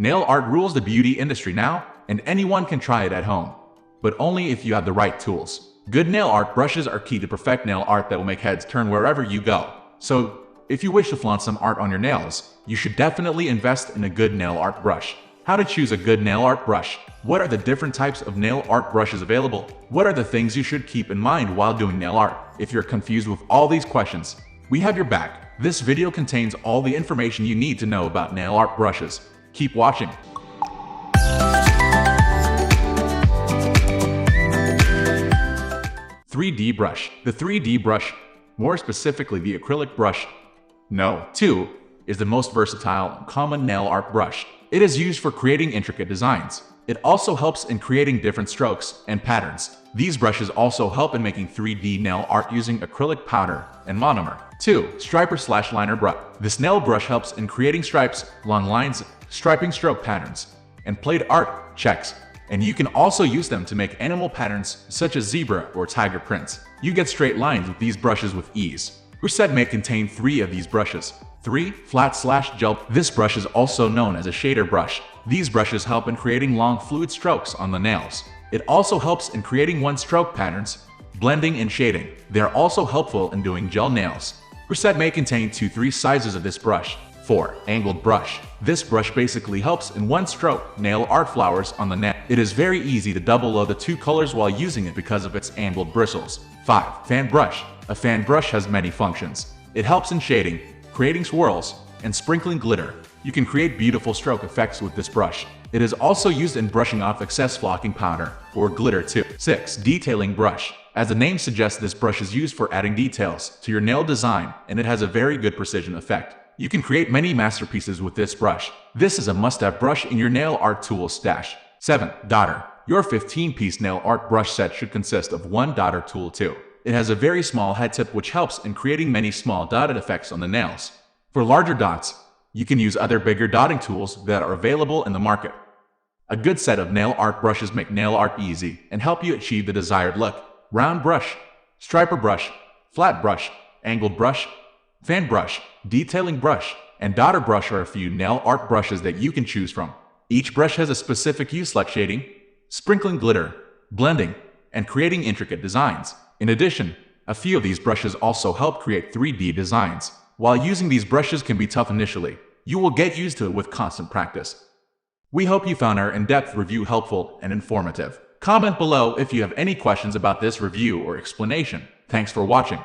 Nail art rules the beauty industry now, and anyone can try it at home. But only if you have the right tools. Good nail art brushes are key to perfect nail art that will make heads turn wherever you go. So, if you wish to flaunt some art on your nails, you should definitely invest in a good nail art brush. How to choose a good nail art brush? What are the different types of nail art brushes available? What are the things you should keep in mind while doing nail art? If you're confused with all these questions, we have your back. This video contains all the information you need to know about nail art brushes. Keep watching. "3D brush." The 3D brush, more specifically the acrylic brush, is the most versatile and common nail art brush. It is used for creating intricate designs. It also helps in creating different strokes and patterns. These brushes also help in making 3D nail art using acrylic powder and monomer. 2. Striper/liner brush. This nail brush helps in creating stripes, long lines, striping stroke patterns, and plate art checks. And you can also use them to make animal patterns such as zebra or tiger prints. You get straight lines with these brushes with ease. Your set may contain 3 of these brushes. 3. Flat/gel. This brush is also known as a shader brush. These brushes help in creating long fluid strokes on the nails. It also helps in creating one-stroke patterns, blending and shading. They are also helpful in doing gel nails. Your set may contain 2-3 sizes of this brush. 4. Angled brush. This brush basically helps in one-stroke nail art flowers on the nail. It is very easy to double the 2 colors while using it because of its angled bristles. 5. Fan brush. A fan brush has many functions. It helps in shading, creating swirls, and sprinkling glitter. You can create beautiful stroke effects with this brush. It is also used in brushing off excess flocking powder or glitter too. 6. Detailing brush. As the name suggests, this brush is used for adding details to your nail design, and it has a very good precision effect. You can create many masterpieces with this brush. This is a must-have brush in your nail art tool stash. 7. Dotter. Your 15-piece nail art brush set should consist of 1 dotter tool too. It has a very small head tip which helps in creating many small dotted effects on the nails. For larger dots, you can use other bigger dotting tools that are available in the market. A good set of nail art brushes make nail art easy and help you achieve the desired look. Round brush, striper brush, flat brush, angled brush, fan brush, detailing brush, and dotter brush are a few nail art brushes that you can choose from. Each brush has a specific use like shading, sprinkling glitter, blending, and creating intricate designs. In addition, a few of these brushes also help create 3D designs. While using these brushes can be tough initially, you will get used to it with constant practice. We hope you found our in-depth review helpful and informative. Comment below if you have any questions about this review or explanation. Thanks for watching.